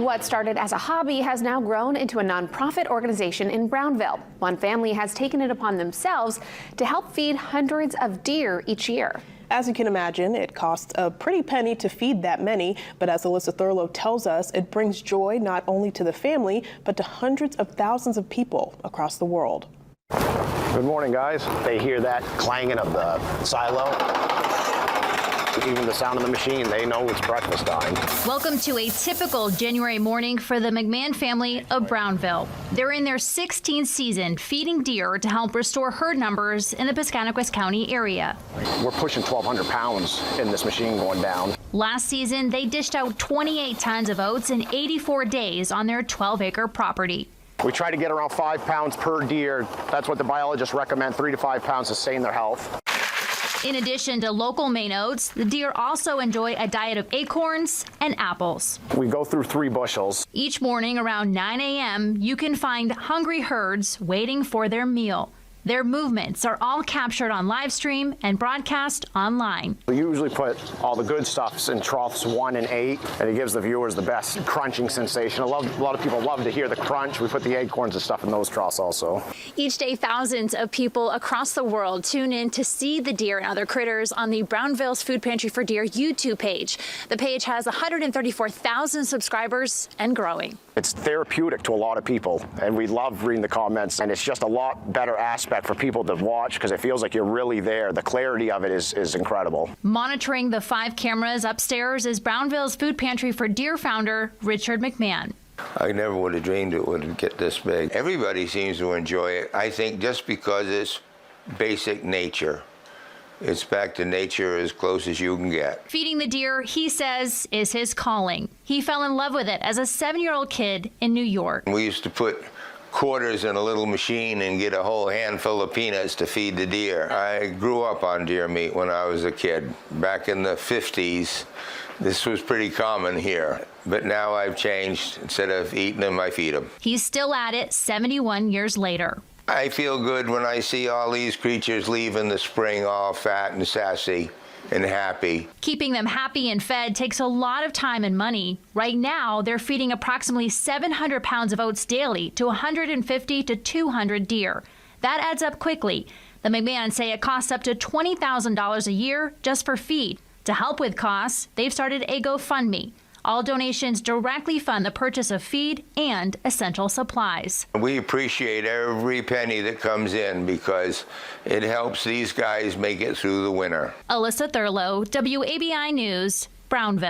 What started as a hobby has now grown into a nonprofit organization in Brownville. One family has taken it upon themselves to help feed hundreds of deer each year. As you can imagine, it costs a pretty penny to feed that many, but as Allyssa Thurlow tells us, it brings joy not only to the family, but to hundreds of thousands of people across the world. Good morning, guys. They hear that clanging of the silo. Even the sound of the machine, they know it's breakfast time. Welcome to a typical January morning for the McMahon family of Brownville. They're in their 16th season feeding deer to help restore herd numbers in the Piscataquis County area. We're pushing 1,200 pounds in this machine going down. Last season, they dished out 28 tons of oats in 84 days on their 12-acre property. We try to get around 5 pounds per deer. That's what the biologists recommend, 3 to 5 pounds to sustain their health. In addition to local Maine oats, the deer also enjoy a diet of acorns and apples. We go through 3 bushels. Each morning around 9 a.m., you can find hungry herds waiting for their meal. Their movements are all captured on live stream and broadcast online. We usually put all the good stuffs in troughs 1 and 8, and it gives the viewers the best crunching sensation. A lot of people love to hear the crunch. We put the acorns and stuff in those troughs also. Each day, thousands of people across the world tune in to see the deer and other critters on the Brownville's Food Pantry for Deer YouTube page. The page has 134,000 subscribers and growing. It's therapeutic to a lot of people, and we love reading the comments, and it's just a lot better aspect for people to watch because it feels like you're really there. The clarity of it is incredible. Monitoring the 5 cameras upstairs is Brownville's Food Pantry for Deer founder Richard McMahon. I never would have dreamed it would get this big. Everybody seems to enjoy it. I think just because it's basic nature. It's back to nature as close as you can get. Feeding the deer, he says, is his calling. He fell in love with it as a 7-year-old kid in New York. We used to put quarters in a little machine and get a whole handful of peanuts to feed the deer. I grew up on deer meat when I was a kid. Back in the 50s, this was pretty common here. But now I've changed. Instead of eating them, I feed them. He's still at it 71 years later. I feel good when I see all these creatures leave in the spring all fat and sassy and happy. Keeping them happy and fed takes a lot of time and money. Right now, they're feeding approximately 700 pounds of oats daily to 150 to 200 deer. That adds up quickly. The McMahons say it costs up to $20,000 a year just for feed. To help with costs, they've started a GoFundMe. All donations directly fund the purchase of feed and essential supplies. We appreciate every penny that comes in because it helps these guys make it through the winter. Allyssa Thurlow, WABI News, Brownville.